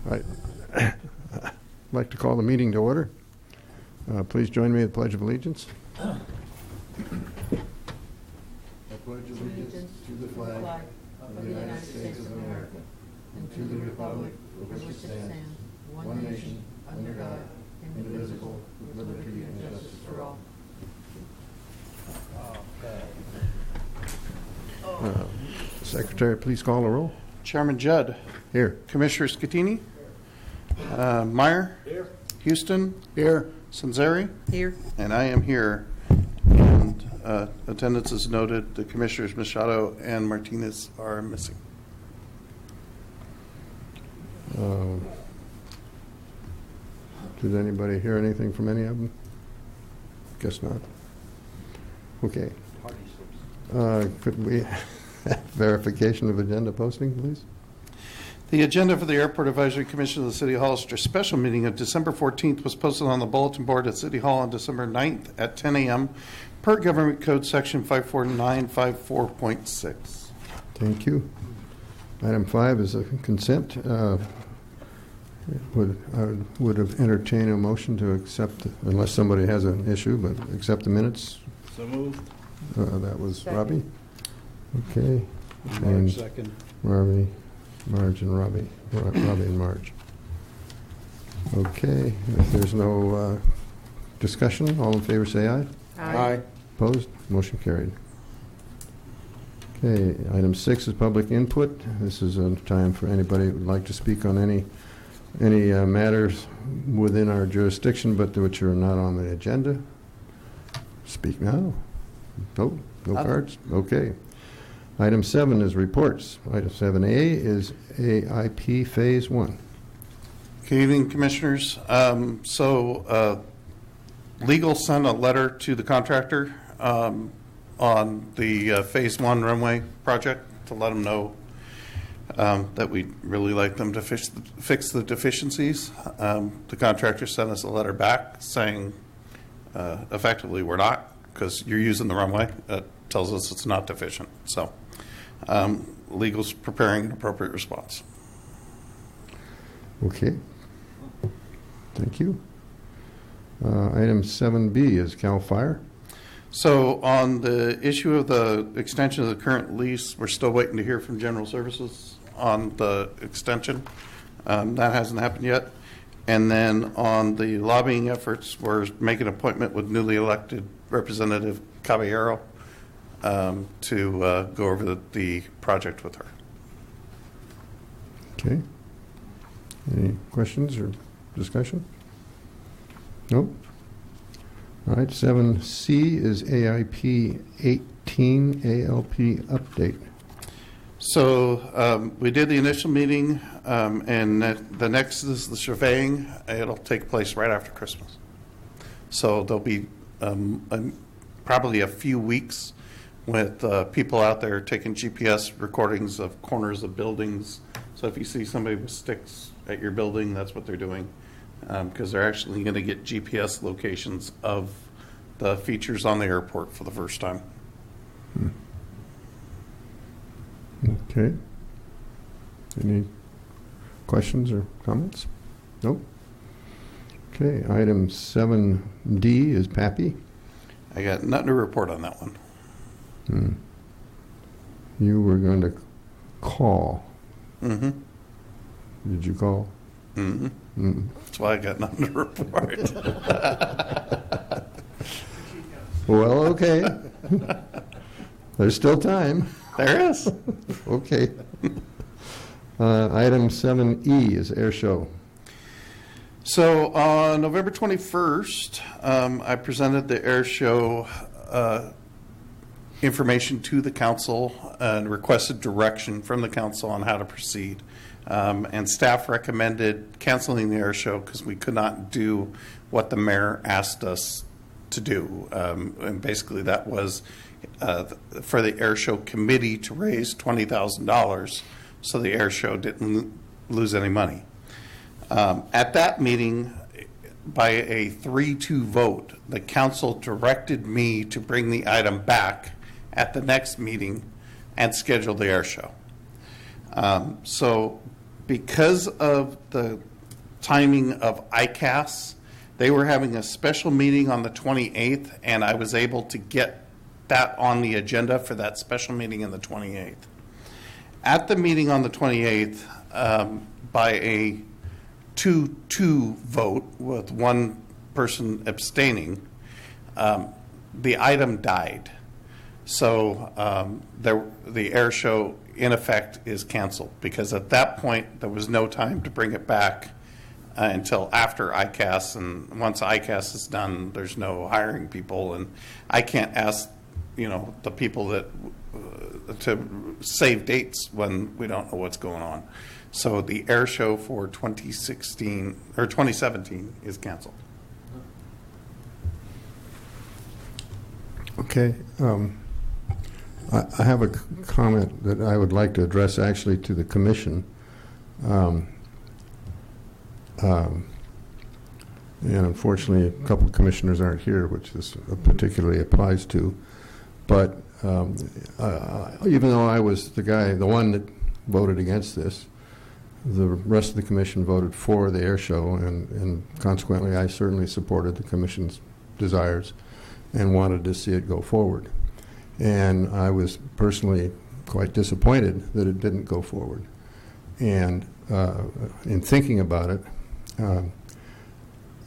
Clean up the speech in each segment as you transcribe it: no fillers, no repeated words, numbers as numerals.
I'd like to call the meeting to order. Please join me in the Pledge of Allegiance. I pledge allegiance to the flag of the United States of America and to the republic for which it stands, one nation, under God, indivisible, with liberty and justice for all. Secretary, please call the roll. Chairman Judd. Here. Commissioner Scattini. Meyer. Here. Houston. Here. Sanzeri. Here. And I am here. And attendance is noted. The Commissioners Machado and Martinez are missing. Did anybody hear anything from any of them? Guess not. Okay. Could we have verification of agenda posting, please? The agenda for the Airport Advisory Commission of the City Hall special meeting of December 14th was posted on the bulletin board at City Hall on December 9th at 10 a.m. per Government Code Section 54954.6. Thank you. Item 5 is a consent. Would have entertained a motion to accept, unless somebody has an issue, but accept the minutes. So moved. That was Second. Robbie. Okay. Marge, second. Marge and Robbie and Marge. Okay. If there's no discussion, all in favor say aye. Aye. Opposed? Motion carried. Okay. Item 6 is public input. This is a time for anybody who would like to speak on any matters within our jurisdiction, but which are not on the agenda. Speak now. Nope. No cards? Okay. Item 7 is reports. Item 7A is AIP Phase 1. Good evening, Commissioners. Legal sent a letter to the contractor on the Phase 1 runway project to let them know that we'd really like them to fix the deficiencies. The contractor sent us a letter back saying effectively we're not, because you're using the runway. It tells us it's not deficient. So legal's preparing an appropriate response. Okay. Thank you. Item 7B is CAL FIRE. So on the issue of the extension of the current lease, we're still waiting to hear from General Services on the extension. That hasn't happened yet. And then on the lobbying efforts, we're making an appointment with newly elected Representative Caballero to go over the project with her. Okay. Any questions or discussion? Nope. All right, 7C is AIP 18 ALP update. So we did the initial meeting, and the next is the surveying. It'll take place right after Christmas. So there'll be probably a few weeks with people out there taking GPS recordings of corners of buildings. So if you see somebody with sticks at your building, that's what they're doing, because they're actually going to get GPS locations of the features on the airport for the first time. Okay. Any questions or comments? Nope. Okay, item 7D is PAPI. I got nothing to report on that one. You were going to call. Mm-hmm. Did you call? Mm-hmm. Mm. That's why I got nothing to report. Well, okay. There's still time. There is. Okay. Item 7E is air show. So on November 21st, I presented the air show information to the council and requested direction from the council on how to proceed. And staff recommended canceling the air show because we could not do what the mayor asked us to do. And basically that was for the air show committee to raise $20,000 so the air show didn't lose any money. At that meeting, by a 3-2 vote, the council directed me to bring the item back at the next meeting and schedule the air show. So Because of the timing of ICAS, they were having a special meeting on the 28th, and I was able to get that on the agenda for that special meeting on the 28th. At the meeting on the 28th, by a 2-2 vote with one person abstaining, the item died. So the air show, in effect, is canceled, because at that point, there was no time to bring it back until after ICAS, and once ICAS is done, there's no hiring people, and I can't ask, the people that to save dates when we don't know what's going on. So the air show for 2016 or 2017 is canceled. Okay. I have a comment that I would like to address actually to the commission. And unfortunately, a couple of commissioners aren't here, which this particularly applies to. But even though I was the one that voted against this, the rest of the commission voted for the air show, and consequently, I certainly supported the commission's desires and wanted to see it go forward. And I was personally quite disappointed that it didn't go forward. And in thinking about it,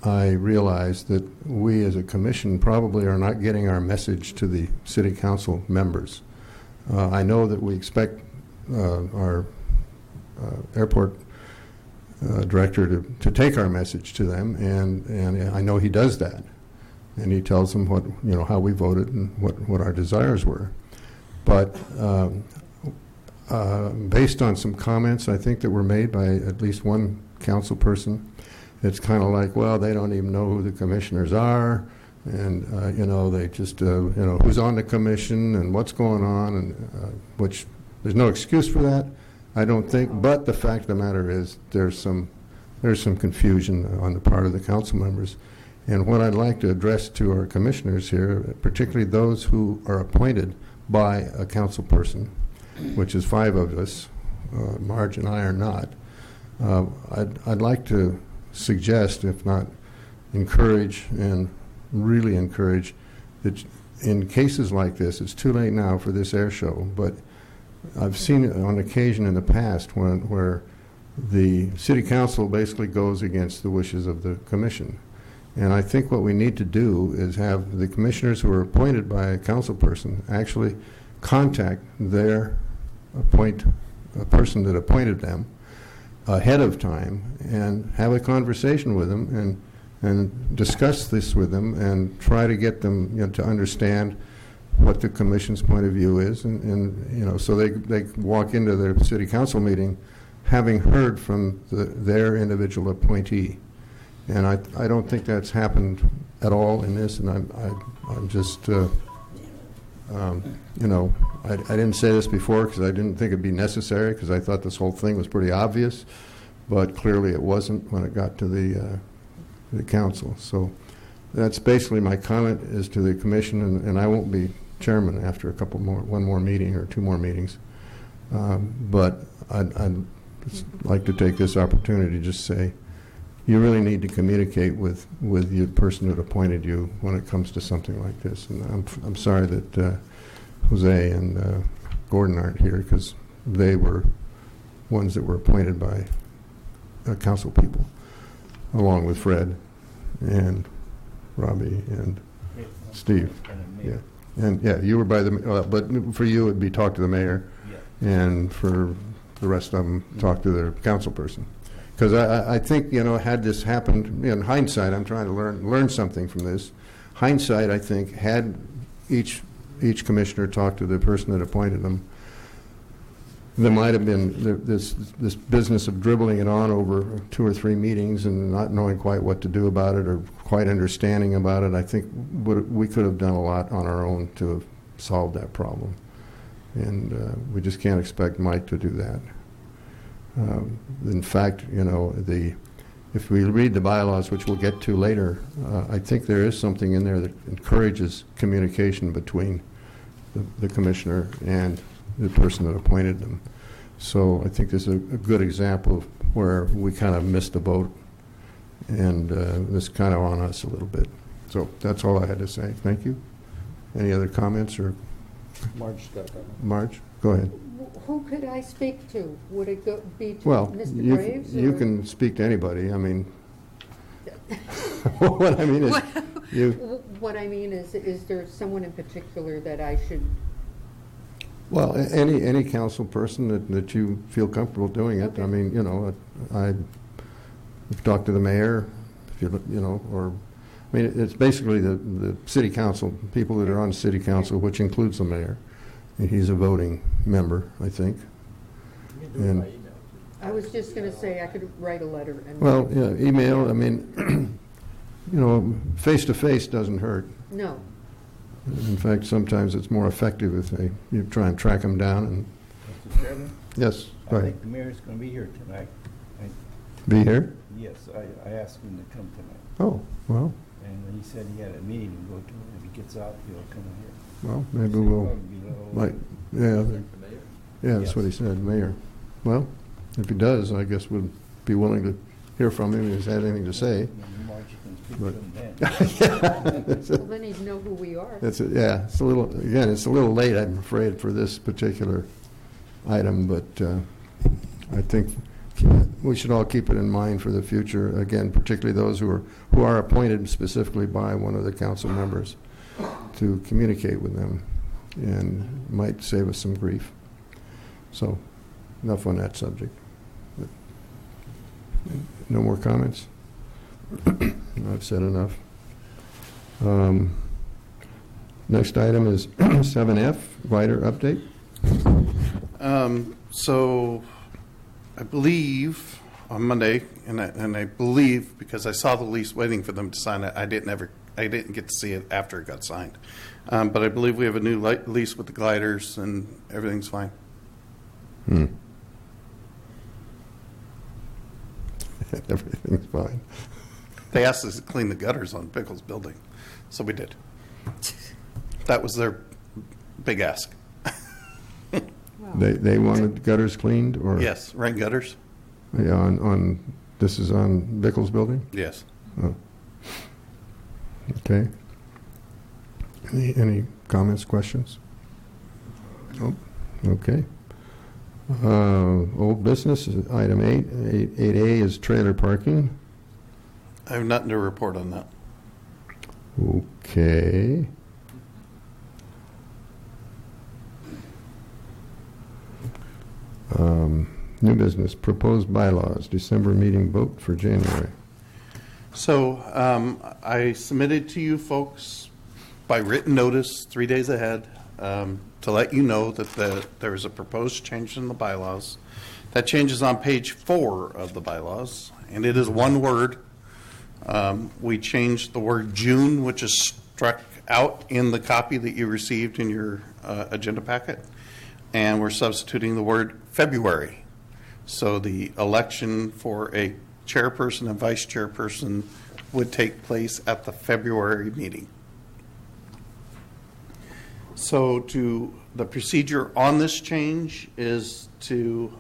I realized that we as a commission probably are not getting our message to the city council members. I know that we expect our airport director to take our message to them, and I know he does that. And he tells them what, how we voted and what our desires were. But based on some comments, I think, that were made by at least one council person, it's kind of like, well, they don't even know who the commissioners are, and they just who's on the commission and what's going on, and which there's no excuse for that, I don't think. But the fact of the matter is there's some confusion on the part of the council members. And what I'd like to address to our commissioners here, particularly those who are appointed by a council person, which is 5 of us, Marge and I are not, I'd like to suggest, if not encourage, and really encourage, that in cases like this, it's too late now for this air show, but I've seen it on occasion in the past where the city council basically goes against the wishes of the commission. And I think what we need to do is have the commissioners who are appointed by a council person actually contact their person that appointed them ahead of time and have a conversation with them and discuss this with them and try to get them to understand what the commission's point of view is, and so they walk into their city council meeting having heard from their individual appointee. And I don't think that's happened at all in this, and I'm just I didn't say this before because I didn't think it'd be necessary, because I thought this whole thing was pretty obvious, but clearly it wasn't when it got to the council. So that's basically my comment is to the commission, and I won't be chairman after one more meeting or 2 more meetings. But I'd like to take this opportunity to just say, you really need to communicate with the person that appointed you when it comes to something like this. And I'm sorry that Jose and Gordon aren't here, because they were ones that were appointed by council people, along with Fred and Robbie and Steve. Yeah, and you were by the. But for you, it'd be talk to the mayor, and for the rest of them, talk to their council person. Because I think, had this happened, in hindsight, I'm trying to learn something from this. Hindsight, I think, had each commissioner talked to the person that appointed them, there might have been this business of dribbling it on over 2 or 3 meetings and not knowing quite what to do about it or quite understanding about it. I think we could have done a lot on our own to have solved that problem. And we just can't expect Mike to do that. In fact, if we read the bylaws, which we'll get to later, I think there is something in there that encourages communication between the commissioner and the person that appointed them. So I think this is a good example of where we kind of missed the boat, and this kind of on us a little bit. So that's all I had to say. Thank you. Any other comments or Marge got that one. Marge? Go ahead. Who could I speak to? Would it be to Well, Mr. you, Graves? you or- can speak to anybody. I mean, what I mean is, you, What I mean is there someone in particular that I should, well, any council person that you feel comfortable doing it. Okay. I mean, you know, I've talked to the mayor, if you know, or, I mean, it's basically the city council, people that are on city council, which includes the mayor. And he's a voting member, I think. And, I was just going to say I could write a letter and. well, yeah, email, I mean, you know, face-to-face doesn't hurt. No. In fact, sometimes it's more effective if you try and track them down and, Mr. Chairman, yes, go I ahead. think the mayor's going to be here tonight. Be here? Yes, I asked him to come tonight, Oh, well, and he said he had a meeting to go to. If he gets out, he'll come here. well, maybe Said we'll, probably be a little like, late. yeah, that's what he said, mayor. Well, if he does, I guess we'd be willing to hear from him if he's had anything to say. Maybe Margie can speak But- to him then. Well, then he'd know who we are. Yeah, it's a little late, I'm afraid, for this particular item, but I think we should all keep it in mind for the future, again, particularly those who are appointed specifically by one of the council members, to communicate with them, and might save us some grief. So, enough on that subject. No more comments? I've said enough. Next item is 7F, Vider update. So I believe on Monday, and I believe because I saw the lease waiting for them to sign it, I didn't get to see it after it got signed. But I believe we have a new lease with the gliders and everything's fine. Everything's fine. They asked us to clean the gutters on Pickles building, so we did. That was their big ask. They wanted gutters cleaned, or? Yes, rain gutters. Yeah, this is on Bickles building? Yes. Oh. Okay. Any comments, questions? Oh, okay. Old business, item 8A is trailer parking. I have nothing to report on that. Okay. New business, proposed bylaws, December meeting vote for January. So I submitted to you folks by written notice 3 days ahead to let you know that there is a proposed change in the bylaws. That change is on page 4 of the bylaws, and it is one word. We changed the word June, which is struck out in the copy that you received in your agenda packet, and we're substituting the word February. So the election for a chairperson and vice chairperson would take place at the February meeting. So the procedure on this change is to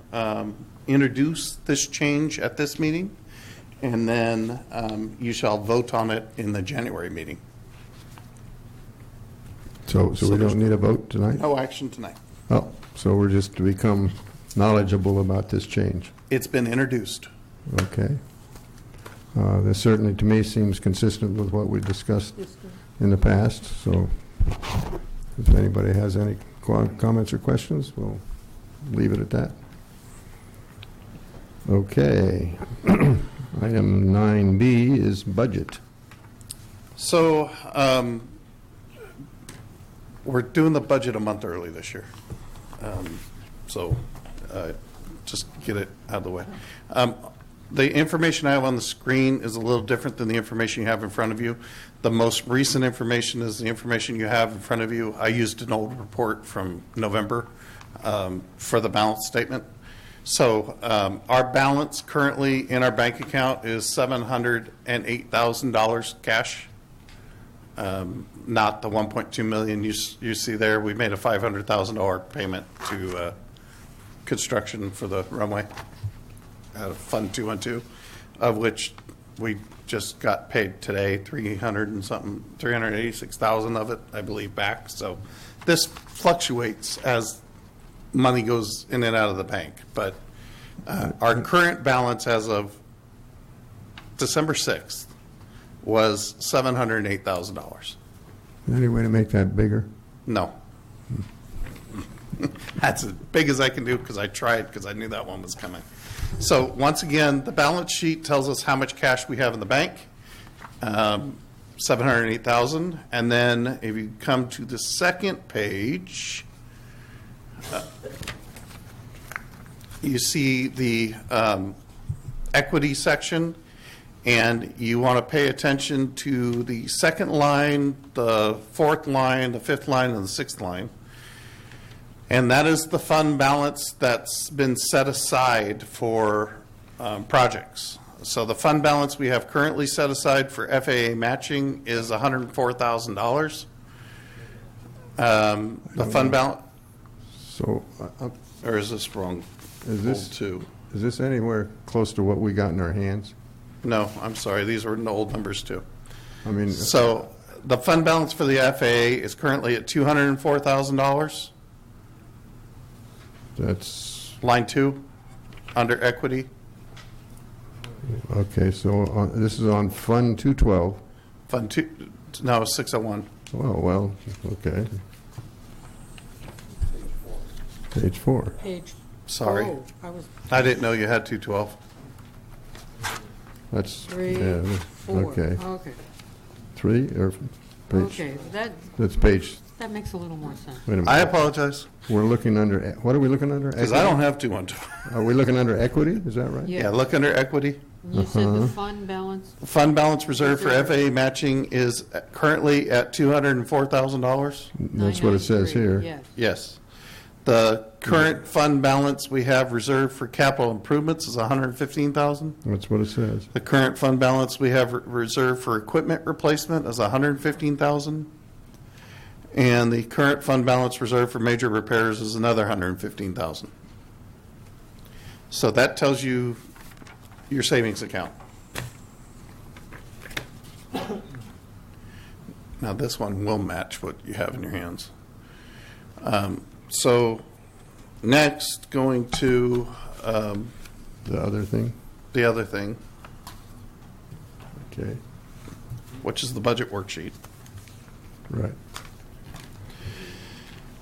introduce this change at this meeting, and then you shall vote on it in the January meeting. So we don't need a vote tonight? No action tonight. Oh, so we're just to become knowledgeable about this change. It's been introduced. Okay. This certainly, to me, seems consistent with what we discussed in the past, so if anybody has any comments or questions, we'll leave it at that. Okay. Item 9B is budget. So we're doing the budget a month early this year. So just get it out of the way. The information I have on the screen is a little different than the information you have in front of you. The most recent information is the information you have in front of you. I used an old report from November for the balance statement. So our balance currently in our bank account is $708,000 cash, not the $1.2 million you see there. We made a $500,000 payment to construction for the runway out of Fund 212, of which we just got paid today, 300 and something, 386,000 of it, I believe, back. So this fluctuates as money goes in and out of the bank. But our current balance as of December 6th was $708,000. Any way to make that bigger? No. That's as big as I can do because I tried because I knew that one was coming. So once again, the balance sheet tells us how much cash we have in the bank, 708,000. And then if you come to the second page, you see the equity section, and you want to pay attention to the second line, the fourth line, the fifth line, and the sixth line. And that is the fund balance that's been set aside for projects. So the fund balance we have currently set aside for FAA matching is $104,000. The fund balance, So, or is this wrong? is Two. this anywhere close to what we got in our hands? No, I'm sorry. These are old numbers too. I mean, So the fund balance for the FAA is currently at $204,000. that's, Line 2, under equity. okay, so this is on Fund 212. Fund 2, no, 601. Oh, well, okay. Page 4. Page. Sorry. Oh, I was I didn't know you had 212. That's, 3, yeah, 4. okay. Okay. 3 or page? Okay, That's page, that makes a little more sense. wait a minute. I apologize, We're looking under, what are we looking under? because I don't have 212. Are we looking under equity? Is that right? Yeah, look under equity. You said the fund balance, Fund balance reserve for FAA matching is currently at $204,000. That's what it says 993, here. yes. Yes. The current fund balance we have reserved for capital improvements is $115,000. That's what it says. The current fund balance we have reserved for equipment replacement is $115,000. And the current fund balance reserved for major repairs is another $115,000. So that tells you your savings account. Now this one will match what you have in your hands. So next, going to The other thing? the other thing, Okay, which is the budget worksheet. right.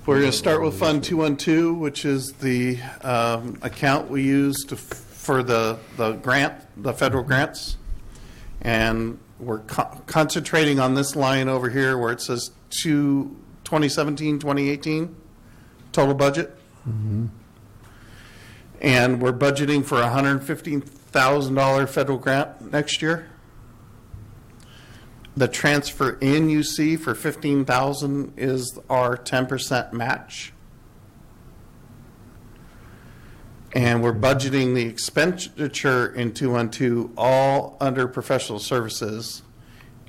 We're going to start with Fund 212, which is the account we use for the grant, the federal grants. And we're concentrating on this line over here where it says 2017, 2018 total budget. And we're budgeting for a $115,000 federal grant next year. The transfer in you see for $15,000 is our 10% match. And we're budgeting the expenditure in 212 all under professional services.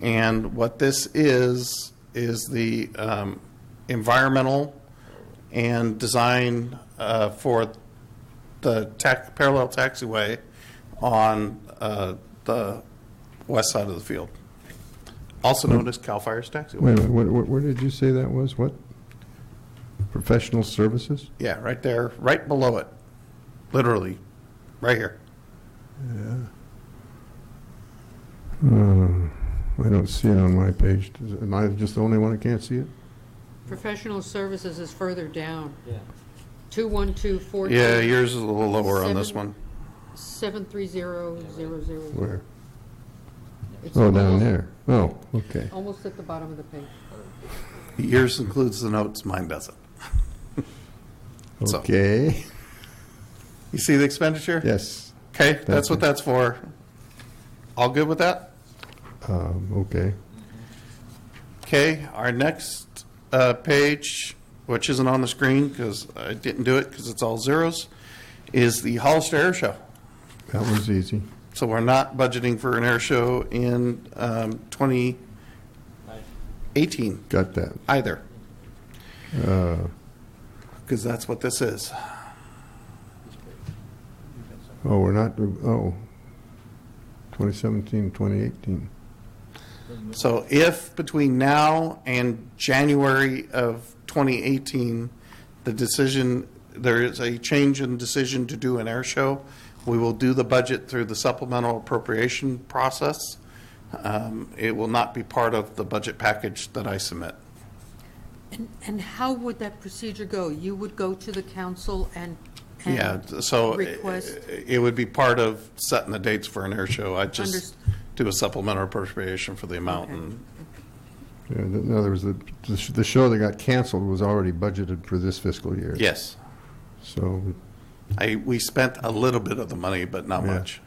And what this is the environmental and design for the parallel taxiway on the west side of the field, also known as Cal Fire's taxiway. Wait a minute, where did you say that was? What? Professional services? Yeah, right there, right below it, literally, right here. I don't see it on my page. Am I just the only one that can't see it? Professional services is further down. Yeah. 212-14. Yeah, yours is a little lower on this one. 73000. Where? It's Oh, down almost- there. Oh, okay. Almost at the bottom of the page. Yours includes the notes, mine doesn't. So- Okay. You see the expenditure? Yes. Okay, that's what that's for. All good with that? Okay. Okay, our next page, which isn't on the screen because I didn't do it because it's all zeros, is the Hollister Air Show. That was easy. So we're not budgeting for an air show in 2018 Got that. either, Uh, because that's what this is. Oh, we're not, 2017, 2018. So if between now and January of 2018, there is a change in decision to do an air show, we will do the budget through the supplemental appropriation process. It will not be part of the budget package that I submit. And how would that procedure go? You would go to the council and Yeah, so request? it would be part of setting the dates for an air show. I'd just Underst- do a supplemental appropriation for the amount. Okay. And Yeah, in other words, the show that got canceled was already budgeted for this fiscal year. yes, So, we spent a little bit of the money, but not Yeah. much.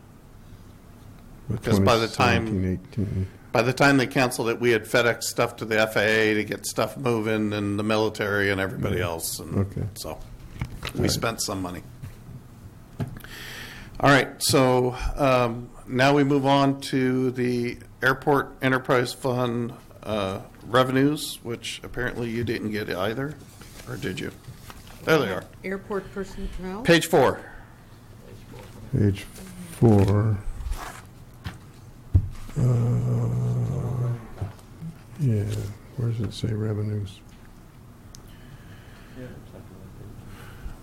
Because by the time- 2017, By the time they canceled it, we had FedEx stuff to the FAA to get stuff moving, and the military and everybody else. And Okay. so we spent some money. All right, so now we move on to the Airport Enterprise Fund revenues, which apparently you didn't get either, or did you? There they are. Airport personnel? Page 4. Page 4. Yeah, where does it say revenues?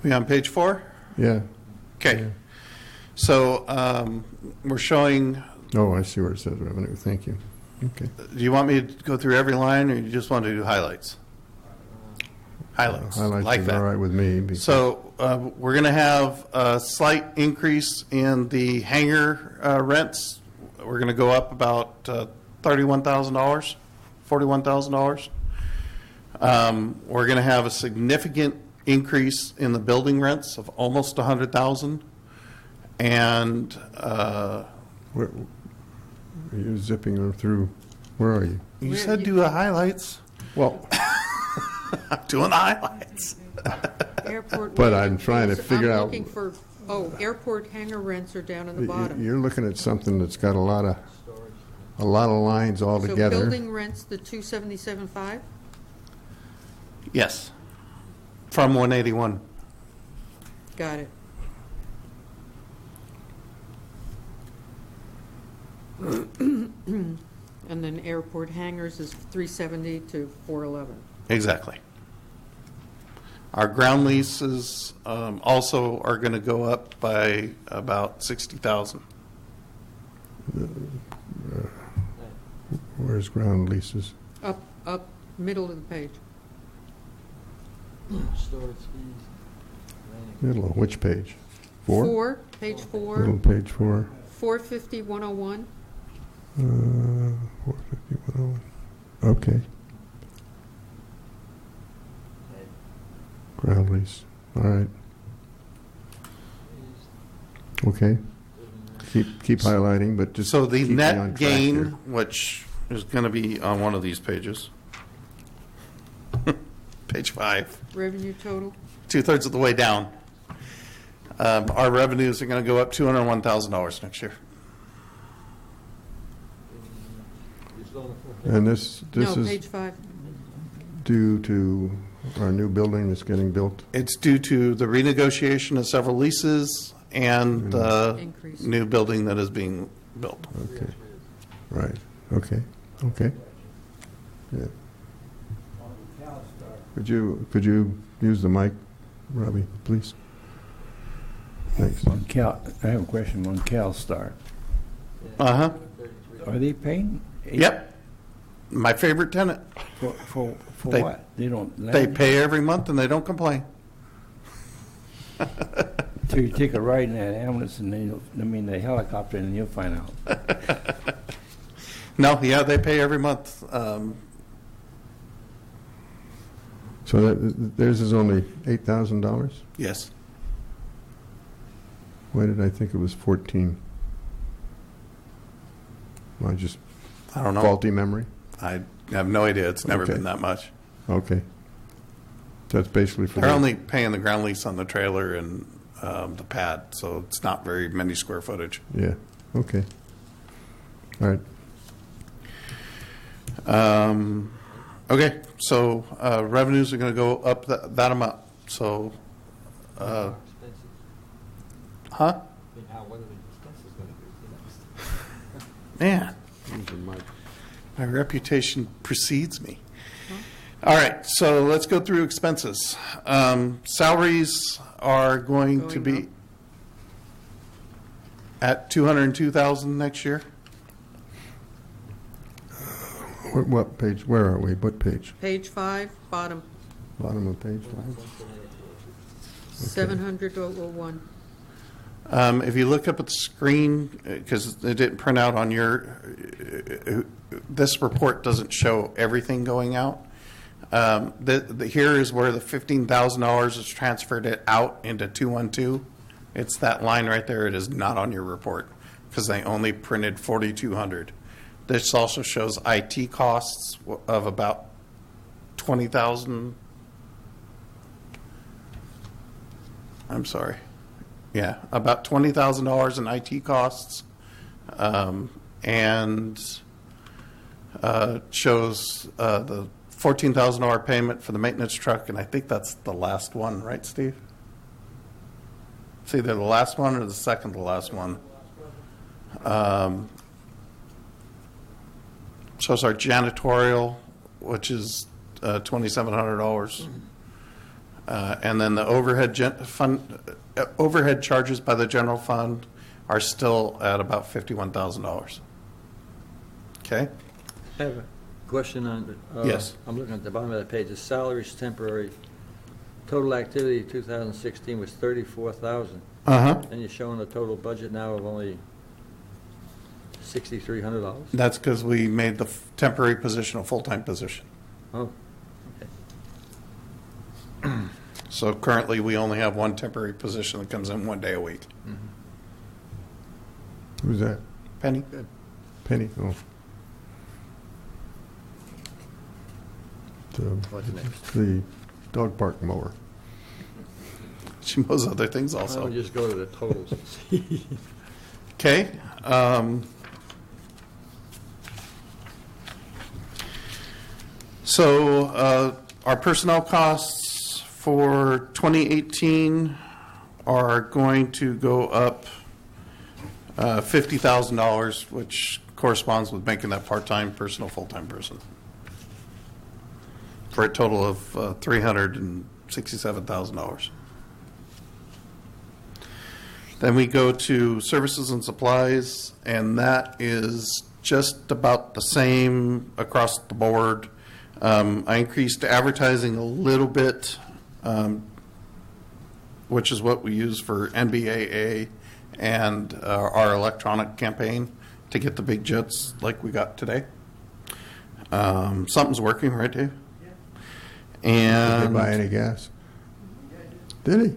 We on page 4? Yeah. Okay. Yeah. So we're showing, Oh, I see where it says revenue. Thank you. Okay. do you want me to go through every line, or you just want to do highlights? Highlights, Highlights like is all that. right with me. because- So we're going to have a slight increase in the hangar rents. We're going to go up about $31,000, $41,000. We're going to have a significant increase in the building rents of almost $100,000. And Where, you're zipping them through. Where are you? you Where said you- do the highlights. Well, I'm doing the highlights. Airport. But I'm trying to figure I'm out- looking for, airport hangar rents are down in the bottom. you're looking at something that's got a lot of lines all So together. building rents, the 277.5? Yes, from 181. Got it. And then airport hangars is 370 to 411. Exactly. Our ground leases also are going to go up by about 60,000. Where's ground leases? Up, middle of the page. Storage fees. Middle of which page? 4? Page Middle 4, of page 4. 450, 101. 45101. Okay. Ground lease. All right. Okay. Keep highlighting, but just So the keep me on net track gain, here. which is going to be on one of these pages, page 5, Revenue total, 2/3 of the way down. Our revenues are going to go up $201,000 next year. And this no, is page 5. due to our new building that's getting built. It's due to the renegotiation of several leases and the Increase. new building that is being built. Okay. Right. Okay. Okay. Yeah. Could you use the mic, Robbie, please? Thanks. On I have a question on CalStar. Uh-huh. Are they paying? Yep. My favorite tenant. For They- what? They don't. They pay every month and they don't complain. So you take a ride in that ambulance and then the helicopter and you'll find out. No, yeah, they pay every month. So theirs is only $8,000? Yes. Why did I think it was 14? Well, just I don't know. faulty memory? I have no idea. It's never Okay. been that much. Okay. That's basically for They're the- only paying the ground lease on the trailer and the pad, so it's not very many square footage. Yeah, okay. All right. Okay, so revenues are going to go up that amount. So, huh? Now, what are the expenses going to be next? Man, These are my- my reputation precedes me. All right, so let's go through expenses. Salaries are going to Going be at 202,000 next year. What page, where are we? What page? Page 5, bottom, Bottom of page 5? 700,001. If you look up at the screen, because it didn't print out on your, this report doesn't show everything going out. Here is where the $15,000 is transferred it out into 212. It's that line right there. It is not on your report because they only printed 4,200. This also shows IT costs of about 20,000. I'm sorry. Yeah, about $20,000 in IT costs, and shows the $14,000 payment for the maintenance truck, and I think that's the last one, right, Steve? It's either the last one or the second to last one. Shows our janitorial, which is $2,700. And then the overhead charges by the general fund are still at about $51,000. Okay? I have a question on, Yes. I'm looking at the bottom of that page, the salaries temporary, total activity 2016 was 34,000. And you're showing a total budget now of only $6,300? That's because we made the temporary position a full-time position. Oh, So currently, we only have one temporary position that comes in 1 day a week. Who's that? Penny? Penny? Oh. What's next? The dog park mower. She mows other things I'll also. just go to the totals. Okay. So our personnel costs for 2018 are going to go up $50,000, which corresponds with making that part-time person a full-time person, for a total of $367,000. Then we go to services and supplies, and that is just about the same across the board. I increased advertising a little bit, which is what we use for NBAA and our electronic campaign to get the big jets like we got today. Something's working, right, Dave? Did he And buy any gas? Did he?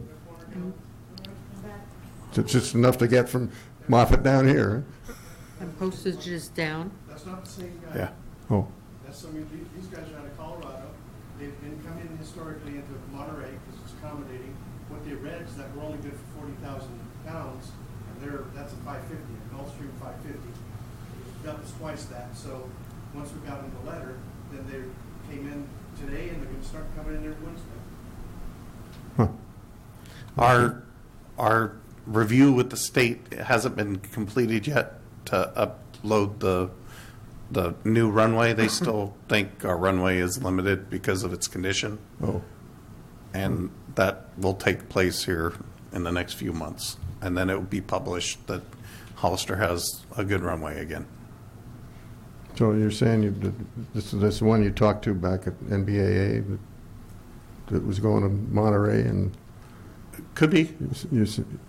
So it's just enough to get from Moffett down here, And postage is down. That's not the same guy. yeah, huh? Oh, That's, I mean, these guys are out of Colorado. They've been coming historically into Monterey because it's accommodating. What they read is that we're only good for 40,000 pounds, and that's a 550, a Gulfstream 550. That was twice that. So once we got them the letter, then they came in today, and they're going to start coming in every Wednesday. huh. our review with the state hasn't been completed yet to upload the new runway. They still think our runway is limited because of its condition, Oh, and that will take place here in the next few months. And then it will be published that Hollister has a good runway again. so you're saying this one you talked to back at NBAA that was going to Monterey, and Could be.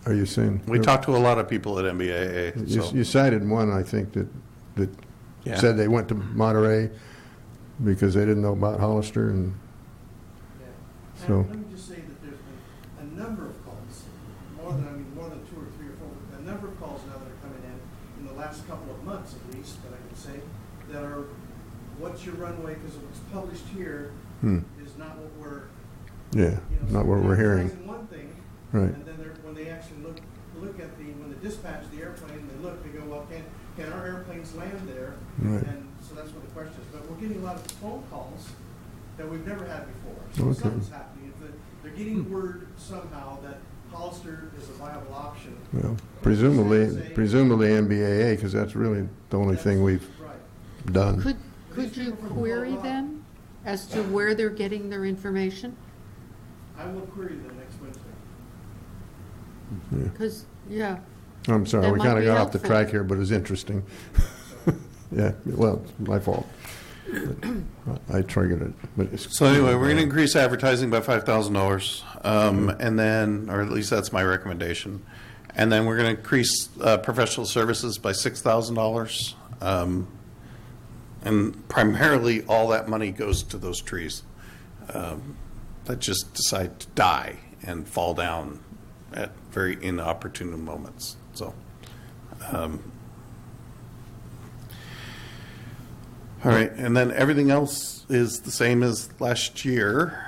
are you saying? We talked to a lot of people at MBAA. So. You cited one, I think, that Yeah. said they went to Monterey because they didn't know about Hollister, and Yeah. So- And let me just say that there's been a number of calls, more than 2 or 3 or 4, a number of calls now that are coming in the last couple of months at least, that I can say, that are, what's your runway, because what's published here is not what we're, yeah, not what we're hearing. advertising one thing, Right. and then when they actually look at when they dispatch the airplane, they go, well, can our airplanes land there? Right. And so that's what the question is. But we're getting a lot of phone calls that we've never had before. So Okay. something's happening. They're getting word somehow that Hollister is a viable option. Well, presumably MBAA, because that's really the only thing we've Right. done. Could you query them as to where they're getting their information? I will query them next Wednesday. Because, yeah, I'm sorry, That we might kind of be got off the helpful. track here, but it's interesting. Yeah, well, my fault. But I triggered it, but it's. So anyway, we're going to increase advertising by $5,000, and then, or at least that's my recommendation. And then we're going to increase professional services by $6,000. And primarily, all that money goes to those trees that just decide to die and fall down at very inopportune moments. So, all right, and then everything else is the same as last year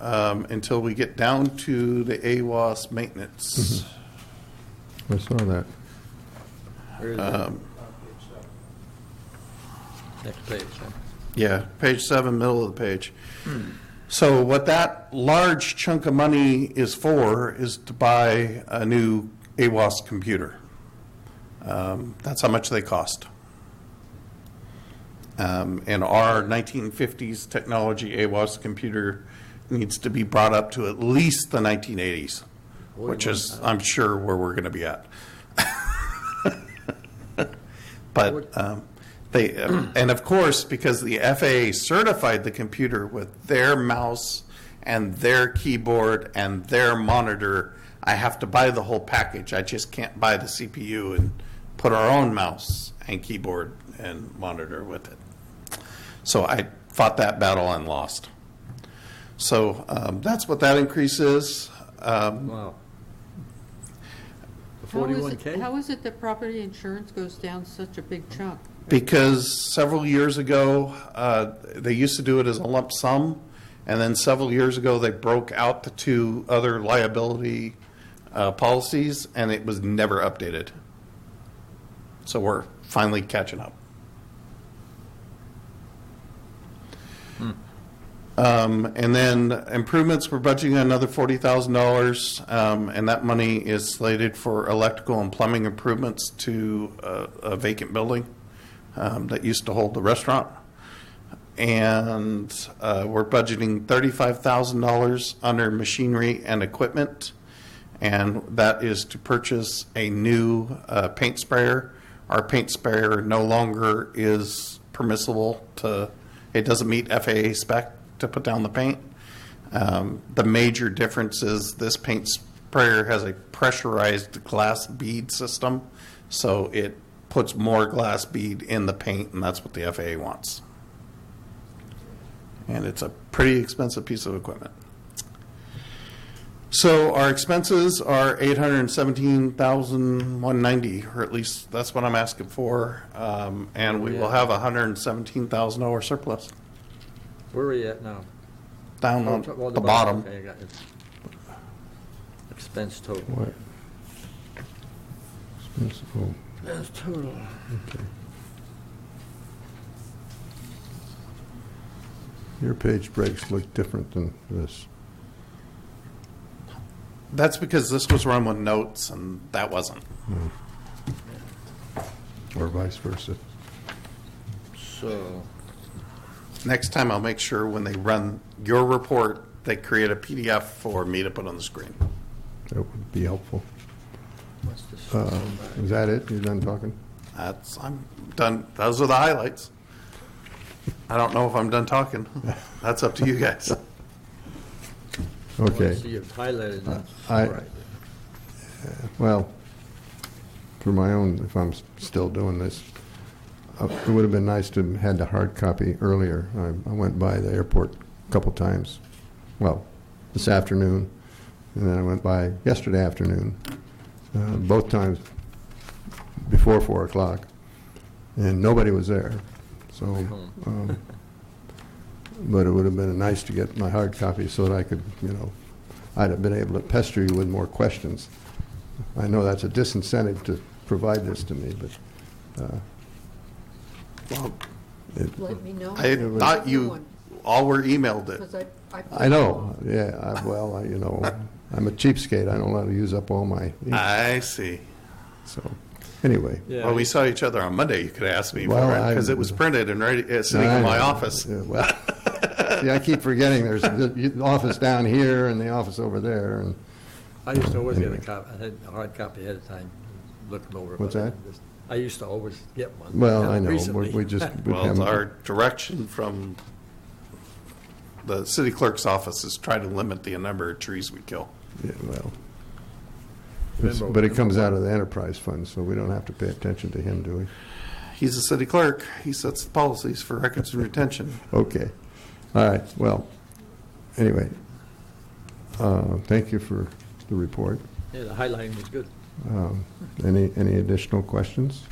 until we get down to the AWAS maintenance. I saw that. Where is that? Next page, huh? Yeah, page 7, middle of the page. So what that large chunk of money is for is to buy a new AWAS computer. That's how much they cost. And our 1950s technology AWAS computer needs to be brought up to at least the 1980s, which is, I'm sure, where we're going to be at. But they, and of course, because the FAA certified the computer with their mouse and their keyboard and their monitor, I have to buy the whole package. I just can't buy the CPU and put our own mouse and keyboard and monitor with it. So I fought that battle and lost. So that's what that increase is. Wow. The 41K? How is it that property insurance goes down such a big chunk? Because several years ago, they used to do it as a lump sum, and then several years ago, they broke out the two other liability policies, and it was never updated. So we're finally catching up. And then improvements, we're budgeting another $40,000, and that money is slated for electrical and plumbing improvements to a vacant building that used to hold the restaurant. And we're budgeting $35,000 under machinery and equipment, and that is to purchase a new paint sprayer. Our paint sprayer no longer is permissible to, it doesn't meet FAA spec to put down the paint. The major difference is this paint sprayer has a pressurized glass bead system, so it puts more glass bead in the paint, and that's what the FAA wants. And it's a pretty expensive piece of equipment. So our expenses are $817,190, or at least that's what I'm asking for, and we will have a $117,000 surplus Where are you at now? down on Well, the bottom. Okay, I got it. Expense total. What? Expensive. Expense total. Okay. Your page breaks look different than this. That's because this was run with notes and that wasn't. Or vice versa. So, Next time I'll make sure when they run your report, they create a PDF for me to put on the screen. That would be helpful. what's this? Is that it? You done talking? I'm done. Those are the highlights. I don't know if I'm done talking. That's up to you guys. Okay. So you've highlighted that. I- All right. Well, for my own, if I'm still doing this, it would have been nice to have had the hard copy earlier. I went by the airport a couple times. Well, this afternoon, and then I went by yesterday afternoon, both times before 4 o'clock, and nobody was there. So, but it would have been nice to get my hard copy so that I could, I'd have been able to pester you with more questions. I know that's a disincentive to provide this to me, but Well, Let me know. I thought you all were emailed it. Because I know, yeah, I'm a cheapskate. I don't want to use up all my ink. I see. So, anyway. Yeah. Well, we saw each other on Monday. You could ask me Well, for it because it was printed and ready, sitting I in my know. office. Yeah, well, see, I keep forgetting there's the office down here and the office over there. And I used to always get a Anyway. copy, I had a hard copy ahead of time, look them over. What's but that? I used to always get one. Well, I know. Recently. We just we Well, haven't- our direction from the city clerk's office is try to limit the number of trees we kill. Yeah, well, Remember- but it comes out of the enterprise fund, so we don't have to pay attention to him, do we? He's a city clerk. He sets the policies for records and retention. Okay. All right. Well, anyway, thank you for the report. Yeah, the highlighting was good. Any additional questions?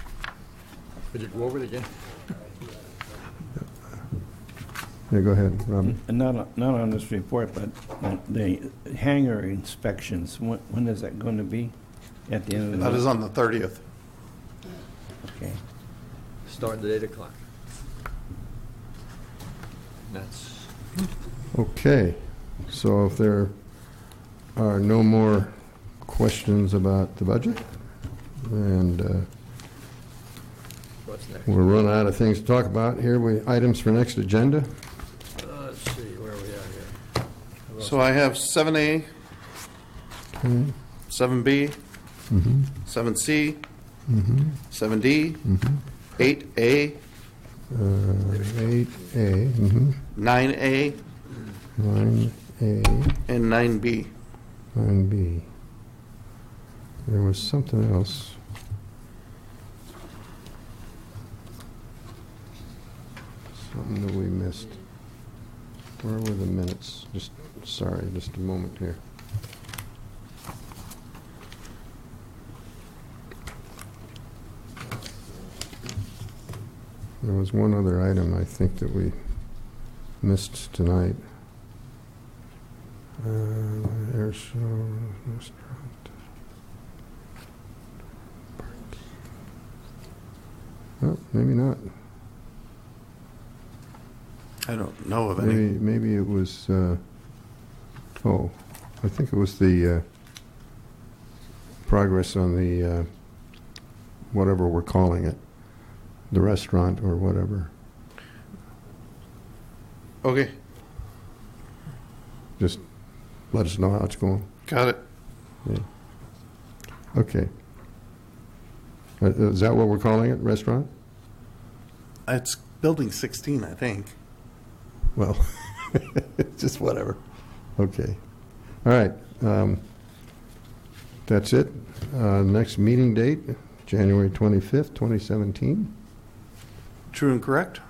Would you go over it again? Yeah, go ahead, Robin. Not on this report, but the hangar inspections, when is that going to be? At the end of the That month? is on the 30th. Okay. Starting at 8 o'clock. That's, Okay. So if there are no more questions about the budget, and what's next? we're running out of things to talk about here, items for next agenda. Let's see, where are we at here? So I have 7A, 7B, 7C, 7D, 8A, 8A, 9A, 9A, and 9B. 9B. There was something else. Something that we missed. Where were the minutes? Just a moment here. There was one other item I think that we missed tonight. Air show, restaurant. Oh, maybe not. I don't know of any. Maybe it was, I think it was the progress on the, whatever we're calling it, the restaurant or whatever. Okay, Just let us know how it's going. got it. Yeah. Okay. Is that what we're calling it, restaurant? It's building 16, I think. Well, just whatever. Okay. All right. That's it. Next meeting date, January 25th, 2017. True and correct?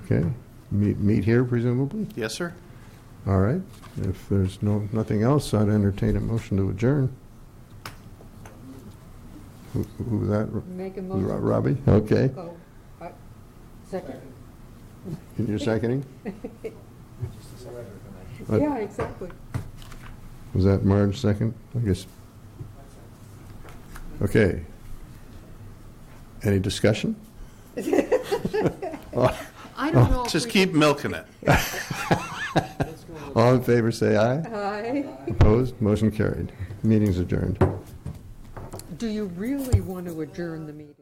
Okay. Meet here presumably? Yes, sir. All right. If there's nothing else, I'd entertain a motion to adjourn. Who was that? Make a motion. Robbie? Okay. Go. Second. You're seconding? Yeah, exactly. Was that Marge second? I guess. Okay. Any discussion? I don't know. if Just we- keep milking it. All in favor, say aye. Aye. Opposed? Motion carried. Meeting's adjourned. Do you really want to adjourn the meeting?